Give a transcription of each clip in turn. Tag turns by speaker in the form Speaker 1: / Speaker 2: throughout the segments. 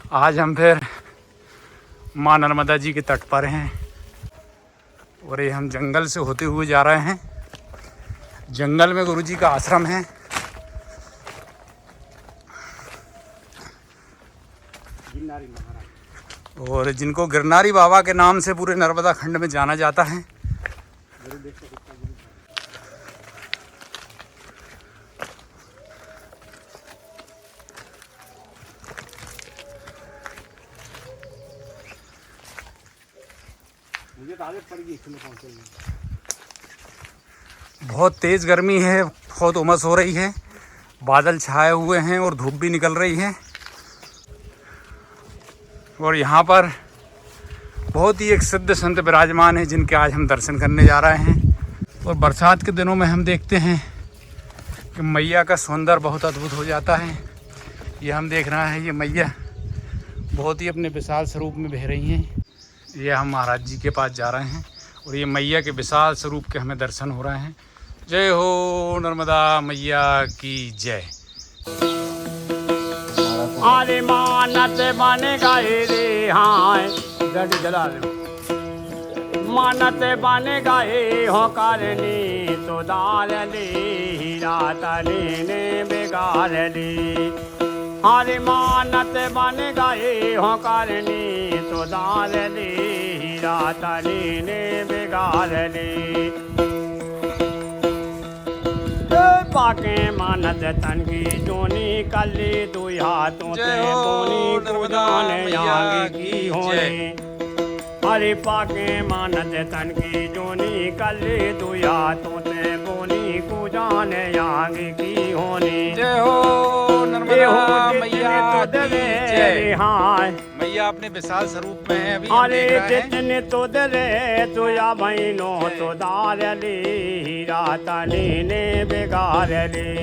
Speaker 1: आज हम फिर माँ नर्मदा जी के तट पर हैं और ये हम जंगल से होते हुए जा रहे हैं। जंगल में गुरु जी का आश्रम है। और जिनको गिरनारी बाबा के नाम से पूरे नर्मदा खंड में जाना जाता है। बहुत तेज़ गर्मी है, बहुत उमस हो रही है, बादल छाए हुए हैं और धूप भी निकल रही है। और यहाँ पर बहुत ही एक सिद्ध संत विराजमान है जिनके आज हम दर्शन करने जा रहे हैं। और बरसात के दिनों में हम देखते हैं कि मैया का सौंदर्य बहुत अद्भुत हो जाता है। ये हम देख रहे हैं, ये मैया बहुत ही अपने विशाल स्वरूप में बह रही हैं। ये हम महाराज जी के पास जा रहे हैं और ये मैया के विशाल स्वरूप के हमें दर्शन हो रहे हैं। जय हो नर्मदा मैया की जय।
Speaker 2: अरे मानत बन गए रे, हाँ गाड़ी चला रे। मानत बन गए हो करनी तो दाल ली, हीरा तली ने बिगाड़ ली। अरे मानत बन गए हो करनी तो दाल ली, हीरा तली ने बिगाड़ ली। पाके मानत तन की जोनी कली दो हाथों से बोनी को जाने आगे की होने। अरे पाके मानत तन की जोनी कली दो हाथों से बोनी को जाने आगे की होने।
Speaker 1: जय हो नर्मदा मैया की जय।
Speaker 2: हाँ
Speaker 1: मैया अपने विशाल स्वरूप में है। अभी
Speaker 2: अरे जितने तो दले तो या बहनों तो दाल ली, हीरा तली ने बिगाड़ ली।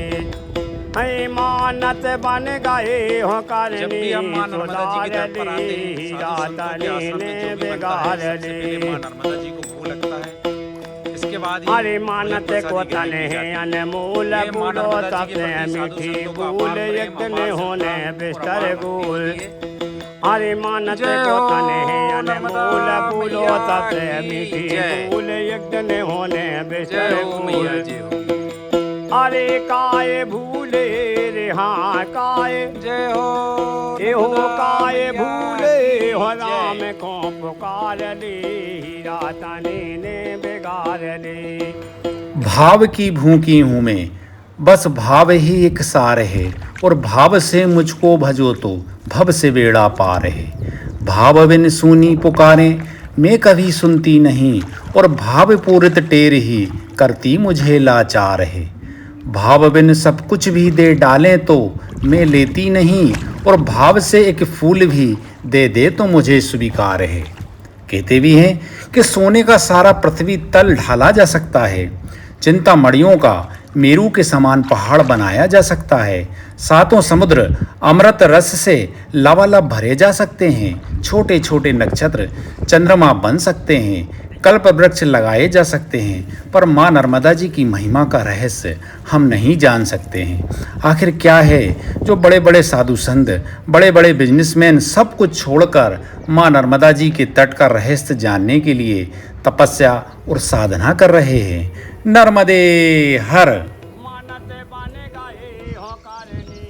Speaker 2: मानत बन गए हो करनी तो दाल ली, हीरा तली ने बिगाड़ ली।
Speaker 1: नर्मदा जी को भूख लगता है, इसके बाद
Speaker 2: अरे मानत को तन है अनमोल बोलो सबसे मीठी बोल, एक दिन होने बिस्तर गोल। अरे मानत को तन है अनमोल बोलो सबसे मीठी बोल, एक दिन होने बिस्तर गोल। अरे काय भूले रे, हाँ काय
Speaker 1: जय हो
Speaker 2: ए हो काय भूले हो राम को पुकार ली, हीरा तनी ने बिगाड़ ली।
Speaker 3: भाव की भूखी हूँ मैं, बस भाव ही एक सार है। और भाव से मुझको भजो तो भव से बेड़ा पार है। भाव बिन सुनी पुकारें मैं कभी सुनती नहीं, और भाव पूरित टेर ही करती मुझे लाचार है। भाव बिन सब कुछ भी दे डालें तो मैं लेती नहीं, और भाव से एक फूल भी दे तो मुझे स्वीकार है। कहते भी हैं कि सोने का सारा पृथ्वी तल ढाला जा सकता है, चिंतामणियों का मेरू के समान पहाड़ बनाया जा सकता है। सातों समुद्र अमृत रस से लबालब भरे जा सकते हैं। छोटे छोटे नक्षत्र चंद्रमा बन सकते हैं, कल्प वृक्ष लगाए जा सकते हैं, पर माँ नर्मदा जी की महिमा का रहस्य हम नहीं जान सकते हैं। आखिर क्या है जो बड़े बड़े साधु संत, बड़े बड़े बिजनेसमैन सब कुछ छोड़कर माँ नर्मदा जी के तट का रहस्य जानने के लिए तपस्या और साधना कर रहे हैं। नर्मदे हर।
Speaker 2: मानत बन गए हो करनी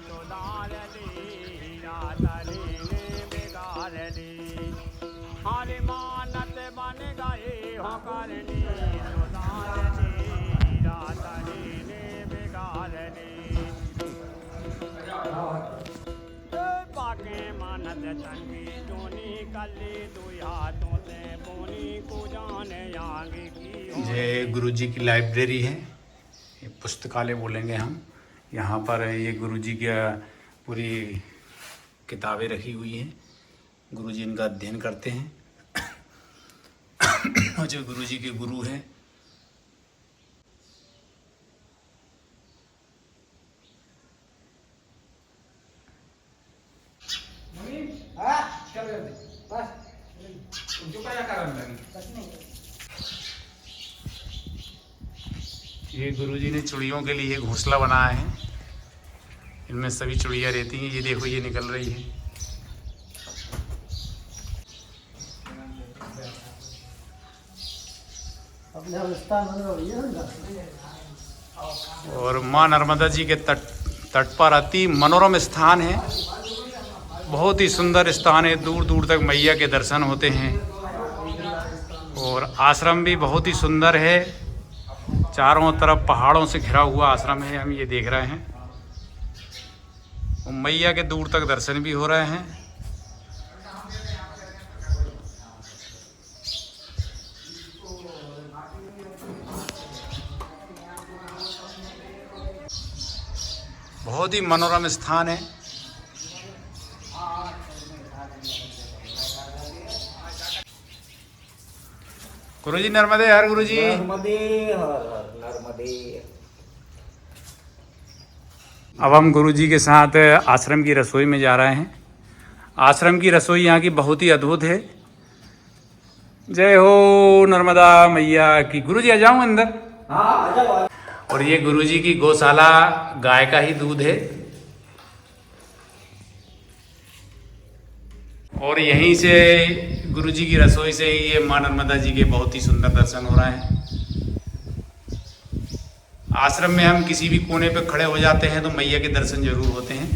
Speaker 2: तो दाल ली, हीरा तली ने बिगाड़ ली। अरे मानत बन गए हो करनी तो दाल ली, हीरा तली ने बिगाड़ ली। पाके मानत तन की जोनी कली दो हाथों से बोनी को जाने आगे की।
Speaker 1: ये गुरु जी की लाइब्रेरी है, ये पुस्तकालय बोलेंगे हम। यहाँ पर ये गुरु जी की पूरी किताबें रखी हुई हैं। गुरु जी इनका अध्ययन करते हैं। और जो गुरु जी के गुरु हैं ये गुरुजी ने चिड़ियों के लिए घोंसला बनाया है। इनमें सभी चिड़िया रहती हैं। ये देखो ये निकल रही है। और माँ नर्मदा जी के तट पर अति मनोरम स्थान है। बहुत ही सुंदर स्थान है, दूर दूर तक मैया के दर्शन होते हैं। और आश्रम भी बहुत ही सुंदर है, चारों तरफ पहाड़ों से घिरा हुआ आश्रम है, हम ये देख रहे हैं। और मैया के दूर तक दर्शन भी हो रहे हैं। बहुत ही मनोरम स्थान है। गुरुजी नर्मदे हर गुरुजी।
Speaker 4: नर्मदे हर हर नर्मदे।
Speaker 1: अब हम गुरुजी के साथ आश्रम की रसोई में जा रहे हैं। आश्रम की रसोई यहाँ की बहुत ही अद्भुत है। जय हो नर्मदा मैया की। गुरुजी आ जाऊँ अंदर?
Speaker 4: हाँ आ जाओ।
Speaker 1: और ये गुरुजी की गौशाला, गाय का ही दूध है। और यहीं से गुरुजी की रसोई से ये माँ नर्मदा जी के बहुत ही सुंदर दर्शन हो रहे हैं। आश्रम में हम किसी भी कोने पे खड़े हो जाते हैं तो मैया के दर्शन जरूर होते हैं।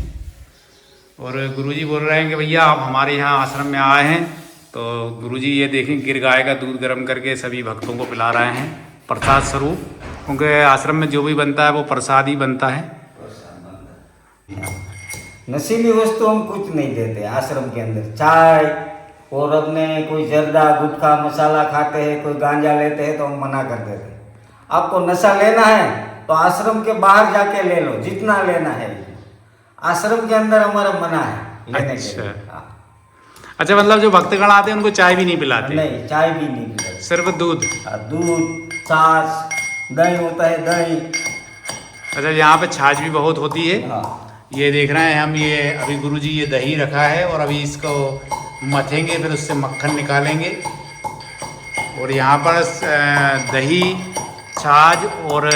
Speaker 1: और गुरुजी बोल रहे हैं कि भैया आप हमारे यहाँ आश्रम में आए हैं तो गुरुजी ये देखें, गिर गाय का दूध गर्म करके सभी भक्तों को पिला रहे हैं प्रसाद स्वरूप, क्योंकि आश्रम में जो भी बनता है वो प्रसाद ही बनता है।
Speaker 4: नशीली वस्तु हम कुछ नहीं देते आश्रम के अंदर। चाय और अपने कोई जर्दा गुटखा मसाला खाते हैं, कोई गांजा लेते हैं तो हम मना कर देते हैं। आपको नशा लेना है तो आश्रम के बाहर जाके ले लो, जितना लेना है। आश्रम के अंदर हमारा मना है लेने के लिए।
Speaker 1: अच्छा, मतलब जो भक्तगण आते हैं उनको चाय भी नहीं पिलाते?
Speaker 4: नहीं, चाय भी नहीं पिलाते,
Speaker 1: सिर्फ दूध।
Speaker 4: दूध, छाछ, दही होता है, दही।
Speaker 1: अच्छा, यहाँ पे छाछ भी बहुत होती है।
Speaker 4: हाँ।
Speaker 1: ये देख रहे हैं हम, ये अभी गुरुजी ये दही रखा है और अभी इसको मथेंगे, फिर उससे मक्खन निकालेंगे। और यहाँ पर दही, छाछ और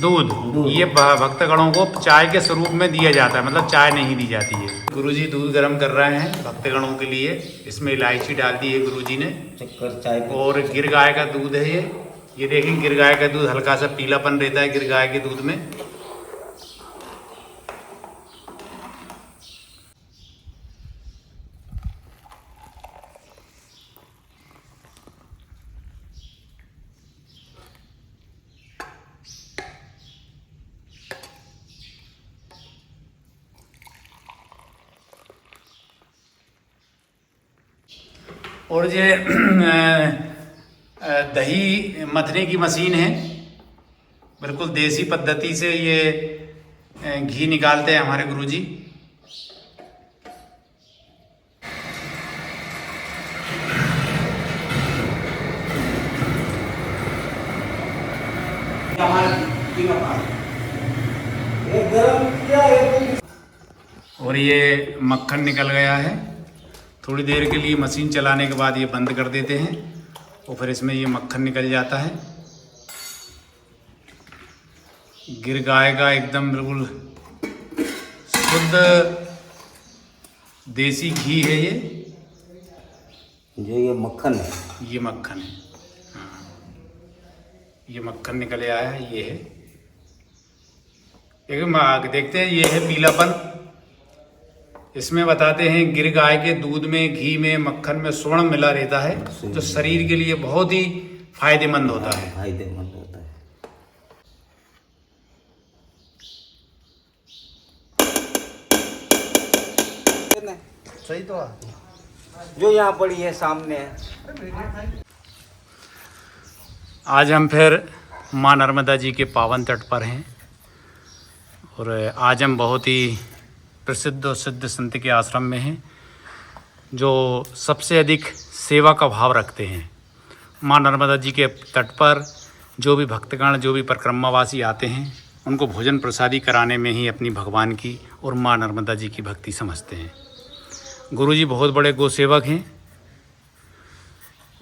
Speaker 1: दूध ये भक्तगणों को चाय के स्वरूप में दिया जाता है, मतलब चाय नहीं दी जाती है। गुरुजी दूध गर्म कर रहे हैं भक्तगणों के लिए। इसमें इलायची डाल दी है गुरुजी ने।
Speaker 4: चक्कर चाय
Speaker 1: और गिर गाय का दूध है ये देखें, गिर गाय का दूध हल्का सा पीलापन रहता है गिर गाय के दूध में। और ये दही मथने की मशीन है, बिल्कुल देसी पद्धति से ये घी निकालते हैं हमारे गुरुजी। और ये मक्खन निकल गया है। थोड़ी देर के लिए मशीन चलाने के बाद ये बंद कर देते हैं और फिर इसमें ये मक्खन निकल जाता है। गिर गाय का एकदम बिल्कुल शुद्ध देसी घी है ये।
Speaker 4: जो ये मक्खन है,
Speaker 1: ये मक्खन है। हाँ, ये मक्खन निकल आया है, ये है। एक देखते हैं, ये है पीलापन। इसमें बताते हैं गिर गाय के दूध में, घी में, मक्खन में स्वर्ण मिला रहता है, जो शरीर के लिए बहुत ही फायदेमंद होता है।
Speaker 4: फायदेमंद होता है। सही तो जो यहाँ पड़ी है सामने है।
Speaker 1: आज हम फिर माँ नर्मदा जी के पावन तट पर हैं और आज हम बहुत ही प्रसिद्ध और सिद्ध संत के आश्रम में हैं, जो सबसे अधिक सेवा का भाव रखते हैं। माँ नर्मदा जी के तट पर जो भी भक्तगण, जो भी परिक्रमावासी आते हैं, उनको भोजन प्रसादी कराने में ही अपनी भगवान की और माँ नर्मदा जी की भक्ति समझते हैं। गुरुजी बहुत बड़े गौ सेवक हैं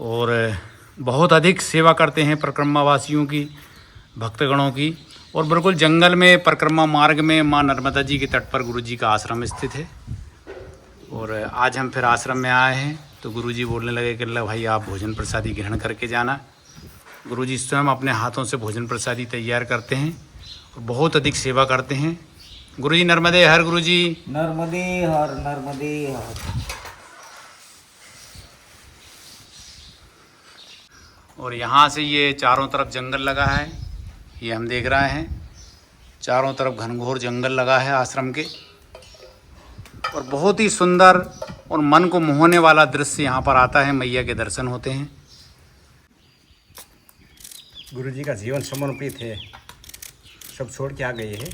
Speaker 1: और बहुत अधिक सेवा करते हैं परिक्रमावासियों की, भक्तगणों की। और बिल्कुल जंगल में परिक्रमा मार्ग में माँ नर्मदा जी के तट पर गुरुजी का आश्रम स्थित है। और आज हम फिर आश्रम में आए हैं तो गुरुजी बोलने लगे कि लो भाई, आप भोजन प्रसादी ग्रहण करके जाना। गुरुजी स्वयं अपने हाथों से भोजन प्रसादी तैयार करते हैं और बहुत अधिक सेवा करते हैं। गुरुजी नर्मदे हर गुरुजी।
Speaker 4: नर्मदे हर, नर्मदे हर।
Speaker 1: और यहाँ से ये चारों तरफ जंगल लगा है, ये हम देख रहे हैं, चारों तरफ घनघोर जंगल लगा है आश्रम के, और बहुत ही सुंदर और मन को मोहने वाला दृश्य यहाँ पर आता है। मैया के दर्शन होते हैं।
Speaker 2: गुरु जी का जीवन समर्पित है, सब छोड़ के आ गए हैं।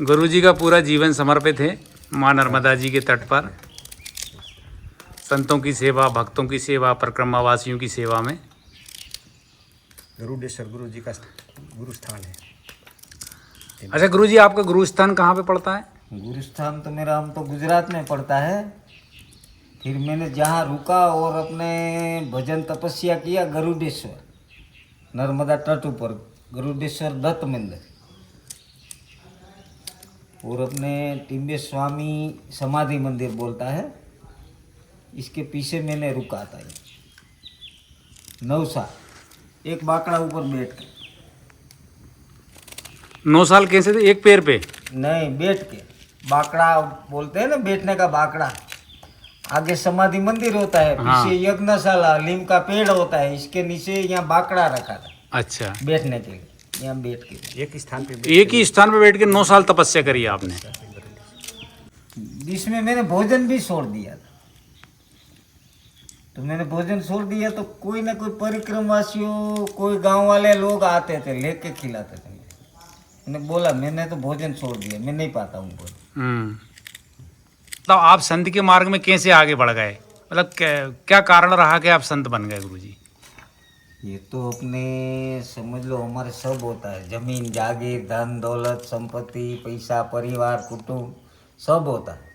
Speaker 1: गुरुजी का पूरा जीवन समर्पित है माँ नर्मदा जी के तट पर, संतों की सेवा, भक्तों की सेवा, परिक्रमावासियों की सेवा में।
Speaker 2: गरुडेश्वर गुरु जी का गुरु स्थान है।
Speaker 1: अच्छा गुरुजी, आपका गुरु स्थान कहाँ पे पड़ता है?
Speaker 4: गुरु स्थान तो मेरा, हम तो गुजरात में पड़ता है। फिर मैंने जहाँ रुका और अपने भजन तपस्या किया, गरुडेश्वर नर्मदा तट ऊपर गरुडेश्वर दत्त मंदिर, और अपने टिम्बे स्वामी समाधि मंदिर बोलता है, इसके पीछे मैंने रुका था। 9 साल एक बाकड़ा ऊपर बैठ के।
Speaker 1: 9 साल कैसे थे? एक पैर पे?
Speaker 4: नहीं, बैठ के। बाकड़ा बोलते हैं ना, बैठने का बाकड़ा। आगे समाधि मंदिर होता है,
Speaker 1: हाँ।
Speaker 4: पीछे यज्ञशाला नीम का पेड़ होता है, इसके नीचे यहाँ बाकड़ा रखा था
Speaker 1: अच्छा,
Speaker 4: बैठने के लिए। यहाँ बैठ के
Speaker 2: एक स्थान पे
Speaker 1: एक ही स्थान पे बैठ के 9 साल तपस्या करी है आपने?
Speaker 4: इसमें मैंने भोजन भी छोड़ दिया था। तो मैंने भोजन छोड़ दिया तो कोई ना कोई परिक्रमवासियों, कोई गांव वाले लोग आते थे, लेके खिलाते थे। मैंने बोला मैंने तो भोजन छोड़ दिया, मैं नहीं पाता हूँ भोजन।
Speaker 1: तो आप संत के मार्ग में कैसे आगे बढ़ गए? मतलब क्या कारण रहा कि आप संत बन गए गुरुजी?
Speaker 4: ये तो अपने समझ लो, हमारे सब होता है, जमीन जागीर, धन दौलत, संपत्ति, पैसा, परिवार, कुटुंब सब होता है।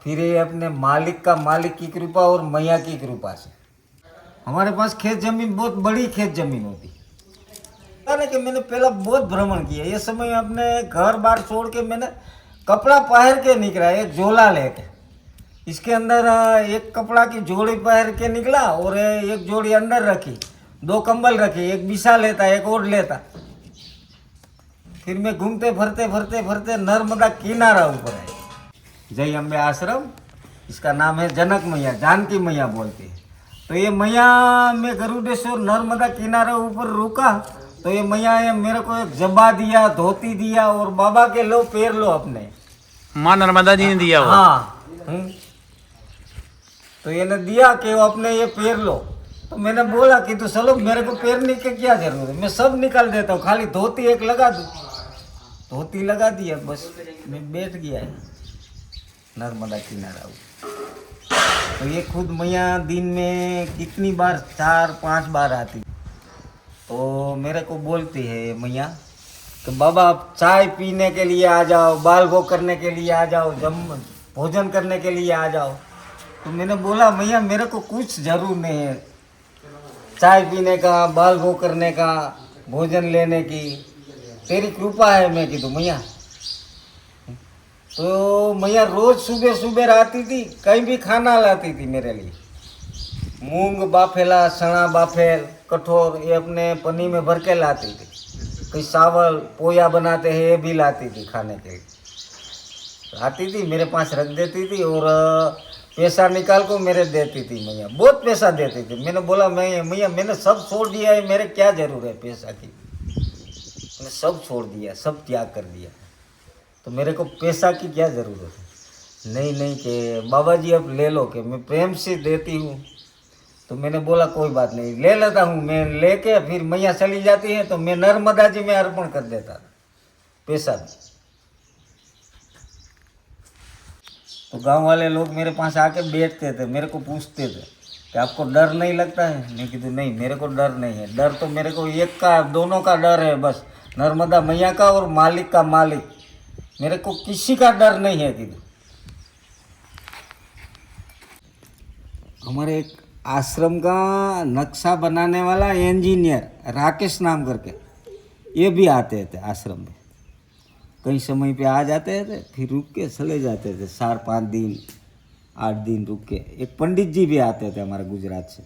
Speaker 4: फिर ये अपने मालिक की कृपा और मैया की कृपा से हमारे पास खेत जमीन, बहुत बड़ी खेत जमीन होती। यानी कि मैंने पहला बहुत भ्रमण किया। ये समय अपने घर बार छोड़ के मैंने कपड़ा पहन के निकला, एक झोला लेके, इसके अंदर एक कपड़ा की जोड़ी पहन के निकला और एक जोड़ी अंदर रखी, 2 कंबल रखे, एक बिछा लेता, एक ओढ़ लेता। फिर मैं घूमते फरते नर्मदा किनारा ऊपर है, जय अम्बे आश्रम, इसका नाम है जनक मैया, जानकी मैया बोलती है। तो ये मैया, मैं गरुडेश्वर नर्मदा किनारे ऊपर रुका तो ये मैया ने मेरे को एक जब्बा दिया, धोती दिया, और बाबा के लो पैर लो अपने।
Speaker 1: माँ नर्मदा जी ने दिया वो?
Speaker 4: हाँ। तो ये ने दिया कि वो अपने ये पैर लो। तो मैंने बोला कि तो चलो, मेरे को पैरने की क्या जरूरत है, मैं सब निकाल देता हूँ, खाली धोती एक लगा दूँ। धोती लगा दिया, बस मैं बैठ गया है नर्मदा किनारा। तो ये खुद मैया दिन में कितनी बार, 4-5 बार आती। तो मेरे को बोलती है मैया कि बाबा आप चाय पीने के लिए आ जाओ, बाल भोग करने के लिए आ जाओ, भोजन करने के लिए आ जाओ। तो मैंने बोला मैया मेरे को कुछ जरूर नहीं है चाय पीने का, बाल भोग करने का, भोजन लेने की, तेरी कृपा है। मैं की तो मैया, तो मैया रोज सुबह आती थी, कहीं भी खाना लाती थी मेरे लिए। मूंग बाफेला, सना बाफेल, कठोर, ये अपने पन्नी में भर के लाती थी। कोई चावल पोया बनाते हैं, ये भी लाती थी खाने के लिए। आती थी, मेरे पास रख देती थी और पैसा निकाल को मेरे देती थी मैया, बहुत पैसा देती थी। मैंने बोला मैया मैंने सब छोड़ दिया है, मेरे क्या जरूरत है पैसा की, मैंने सब छोड़ दिया, सब त्याग कर दिया, तो मेरे को पैसा की क्या ज़रूरत है। नहीं कि बाबा जी अब ले लो, कि मैं प्रेम से देती हूँ। तो मैंने बोला कोई बात नहीं, ले लेता हूँ। मैं लेके फिर मैया चली जाती है तो मैं नर्मदा जी में अर्पण कर देता था पैसा भी। तो गांव वाले लोग मेरे पास आके बैठते थे, मेरे को पूछते थे कि आपको डर नहीं लगता है? मैं कहती नहीं, मेरे को डर नहीं है। डर तो मेरे को एक का, दोनों का डर है, बस नर्मदा मैया का और मालिक का मालिक, मेरे को किसी का डर नहीं है। कि हमारे एक आश्रम का नक्शा बनाने वाला इंजीनियर राकेश नाम करके, ये भी आते थे आश्रम में। कई समय पे आ जाते थे, फिर रुक के चले जाते थे, 4-5 दिन 8 दिन रुक के। एक पंडित जी भी आते थे हमारे गुजरात से।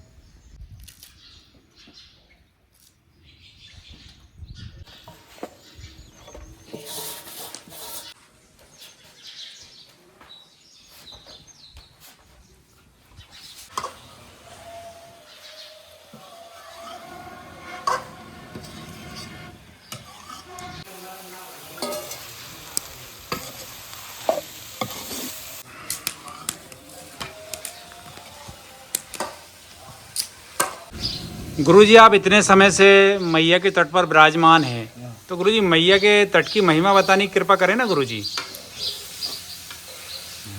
Speaker 1: गुरुजी, आप इतने समय से मैया के तट पर विराजमान हैं, तो गुरुजी मैया के तट की महिमा बताने की कृपा करें ना गुरुजी।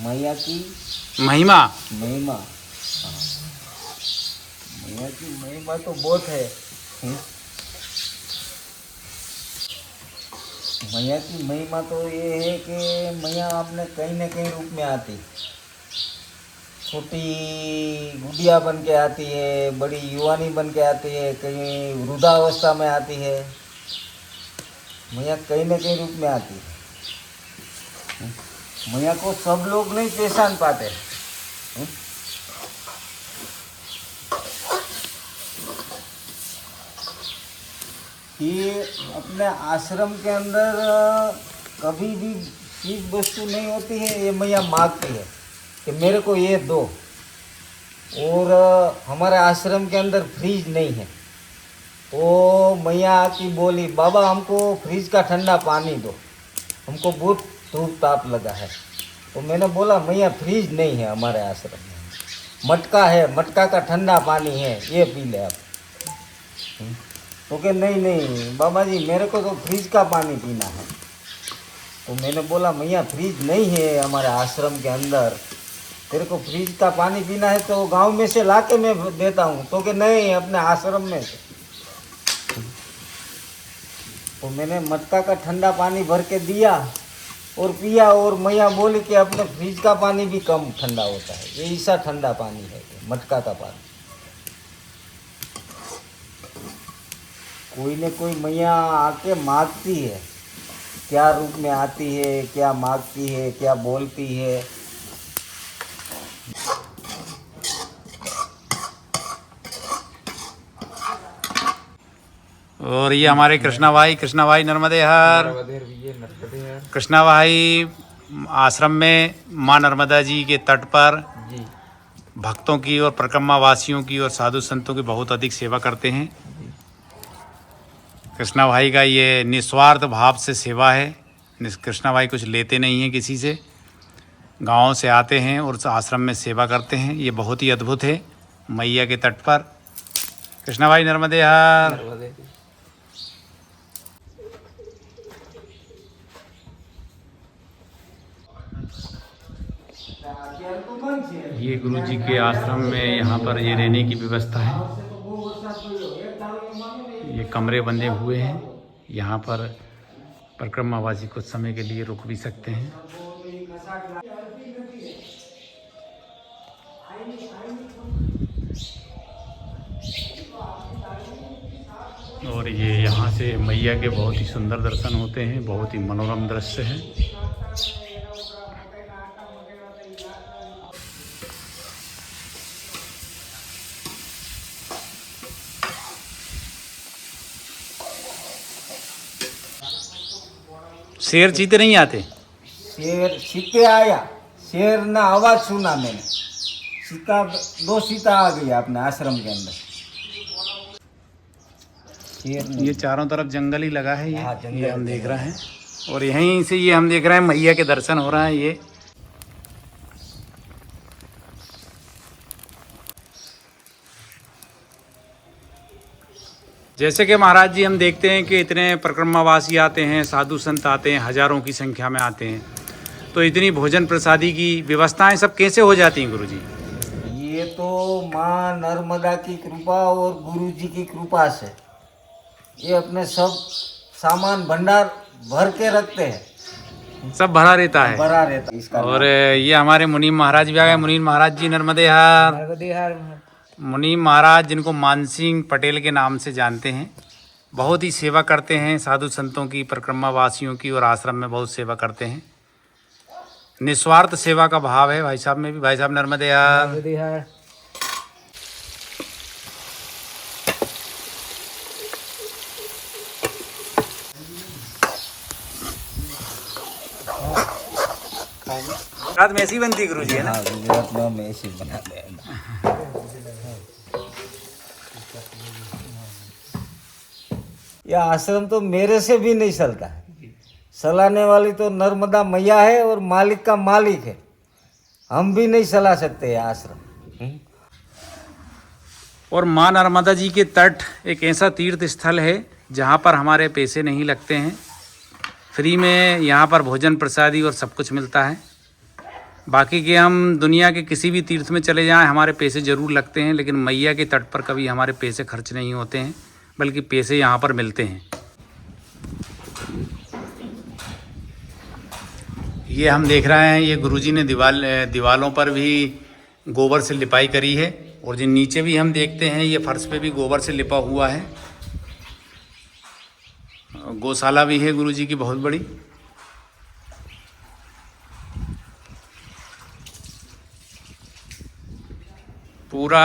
Speaker 4: मैया की
Speaker 1: महिमा।
Speaker 4: महिमा, हाँ। मैया की महिमा तो बहुत है। मैया की महिमा तो ये है कि मैया अपने कहीं न कहीं रूप में आती, छोटी गुड़िया बन के आती है, बड़ी युवानी बन के आती है, कहीं वृद्धावस्था में आती है। मैया कहीं न कहीं रूप में आती है। मैया को सब लोग नहीं पहचान पाते। ये अपने आश्रम के अंदर कभी भी चीज वस्तु नहीं होती है, ये मैया मांगती है कि मेरे को ये दो। और हमारे आश्रम के अंदर फ्रिज नहीं है, तो मैया की बोली, बाबा हमको फ्रिज का ठंडा पानी दो, हमको बहुत धूप ताप लगा है। तो मैंने बोला मैया फ्रिज नहीं है हमारे आश्रम में, मटका है, मटका का ठंडा पानी है, ये पी ले आप। तो कि नहीं बाबा जी, मेरे को तो फ्रिज का पानी पीना है। तो मैंने बोला मैया फ्रिज नहीं है हमारे आश्रम के अंदर, तेरे को फ्रिज का पानी पीना है तो गांव में से लाके मैं देता हूँ। तो कि नहीं, अपने आश्रम में से। तो मैंने मटका का ठंडा पानी भर के दिया और पिया, और मैया बोली कि अपने फ्रिज का पानी भी कम ठंडा होता है, ये ऐसा ठंडा पानी है मटका का पानी। कोई न कोई मैया आके मांगती है, क्या रूप में आती है, क्या मांगती है, क्या बोलती है।
Speaker 1: और ये हमारे कृष्णा भाई नर्मदे हर। कृष्णा भाई आश्रम में माँ नर्मदा जी के तट पर भक्तों की और परिक्रमा वासियों की और साधु संतों की बहुत अधिक सेवा करते हैं। कृष्णा भाई का ये निस्वार्थ भाव से सेवा है। कृष्णा भाई कुछ लेते नहीं हैं किसी से, गाँव से आते हैं और आश्रम में सेवा करते हैं। ये बहुत ही अद्भुत है मैया के तट पर। कृष्णा भाई नर्मदे हर। ये गुरु जी के आश्रम में यहाँ पर ये रहने की व्यवस्था है। ये कमरे बंधे हुए हैं, यहाँ पर परिक्रमावासी कुछ समय के लिए रुक भी सकते हैं। और ये यहाँ से मैया के बहुत ही सुंदर दर्शन होते हैं, बहुत ही मनोरम दृश्य है। शेर चीते नहीं आते?
Speaker 4: शेर चीते आया, शेर ना आवाज सुना मैंने, सीता, 2 सीता आ गई अपने आश्रम के अंदर। शेर
Speaker 1: ये चारों तरफ जंगल ही लगा है।
Speaker 4: हाँ, जंगल
Speaker 1: ये हम देख रहे हैं, और यहीं से ये हम देख रहे हैं मैया के दर्शन हो रहा है। ये जैसे कि महाराज जी हम देखते हैं कि इतने परिक्रमावासी आते हैं, साधु संत आते हैं, हजारों की संख्या में आते हैं, तो इतनी भोजन प्रसादी की व्यवस्थाएं सब कैसे हो जाती हैं गुरुजी?
Speaker 4: ये तो माँ नर्मदा की कृपा और गुरु जी की कृपा से ये अपने सब सामान भंडार भर के रखते हैं,
Speaker 1: सब भरा रहता है,
Speaker 4: भरा रहता है इसका।
Speaker 1: और ये हमारे मुनीम महाराज भी आ गए। मुनीम महाराज जी नर्मदे हर। मुनीम महाराज जिनको मानसिंह पटेल के नाम से जानते हैं, बहुत ही सेवा करते हैं साधु संतों की, परिक्रमा वासियों की, और आश्रम में बहुत सेवा करते हैं। निस्वार्थ सेवा का भाव है भाई साहब में भी। भाई साहब नर्मदे हर। रात में ऐसी बनती गुरु जी है ना?
Speaker 4: हाँ, में ऐसी बनाते हैं। यह आश्रम तो मेरे से भी नहीं चलता है, चलाने वाली तो नर्मदा मैया है और मालिक का मालिक है, हम भी नहीं चला सकते आश्रम।
Speaker 1: और माँ नर्मदा जी के तट एक ऐसा तीर्थ स्थल है जहाँ पर हमारे पैसे नहीं लगते हैं। फ्री में यहाँ पर भोजन प्रसादी और सब कुछ मिलता है। बाकी के हम दुनिया के किसी भी तीर्थ में चले जाएं, हमारे पैसे ज़रूर लगते हैं, लेकिन मैया के तट पर कभी हमारे पैसे खर्च नहीं होते हैं, बल्कि पैसे यहाँ पर मिलते हैं। ये हम देख रहे हैं, ये गुरुजी ने दीवालों पर भी गोबर से लिपाई करी है, और जो नीचे भी हम देखते हैं ये फर्श पे भी गोबर से लिपा हुआ है। गौशाला भी है गुरुजी की बहुत बड़ी। पूरा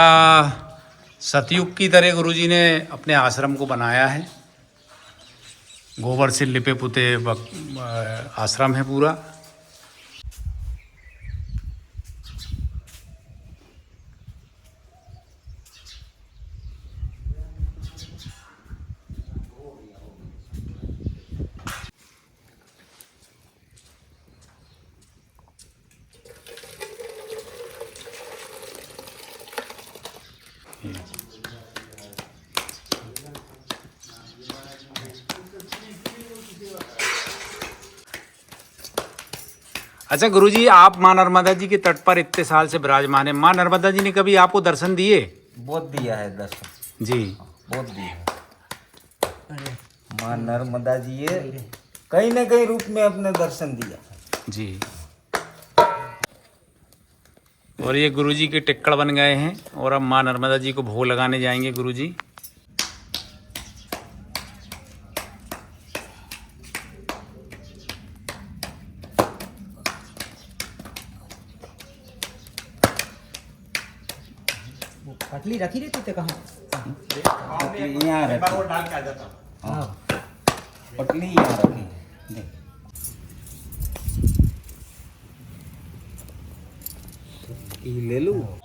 Speaker 1: सतयुग की तरह गुरुजी ने अपने आश्रम को बनाया है। गोबर से लिपे पुते आश्रम है पूरा। अच्छा गुरुजी, आप माँ नर्मदा जी के तट पर इतने साल से विराजमान है, माँ नर्मदा जी ने कभी आपको दर्शन दिए?
Speaker 4: बहुत दिया है दर्शन
Speaker 1: जी,
Speaker 4: बहुत दिया है। माँ नर्मदा जी ये कहीं न कहीं रूप में अपने दर्शन दिया
Speaker 1: जी। और ये गुरुजी के टिक्कड़ बन गए हैं, और अब माँ नर्मदा जी को भोग लगाने जाएंगे गुरुजी।
Speaker 5: पटली रखी रहती थे कहाँ?
Speaker 4: पटली यहाँ रखी। हाँ, पटली यहाँ रखी है। देख। ये ले लूँ।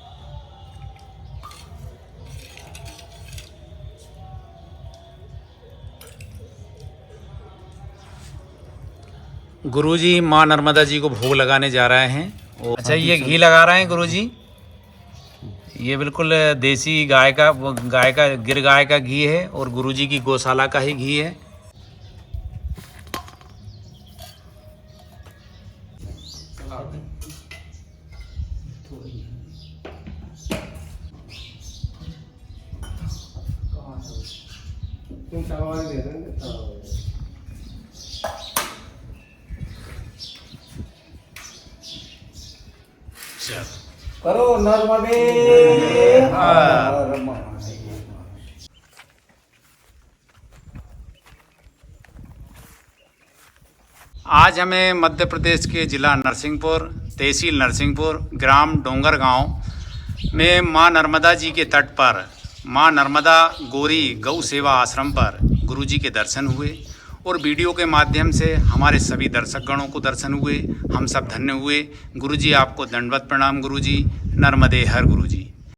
Speaker 1: गुरुजी माँ नर्मदा जी को भोग लगाने जा रहे हैं। अच्छा, ये घी लगा रहे हैं गुरुजी। ये बिल्कुल देसी गाय का गिर गाय का घी है, और गुरुजी की गौशाला का ही घी है।
Speaker 4: करो नर्मदे हर महादेव।
Speaker 1: आज हमें मध्य प्रदेश के ज़िला नरसिंहपुर, तहसील नरसिंहपुर, ग्राम डोंगर गांव में माँ नर्मदा जी के तट पर माँ नर्मदा गौरी गौ सेवा आश्रम पर गुरुजी के दर्शन हुए, और वीडियो के माध्यम से हमारे सभी दर्शकगणों को दर्शन हुए। हम सब धन्य हुए। गुरुजी आपको दंडवत प्रणाम। गुरुजी नर्मदे हर गुरुजी।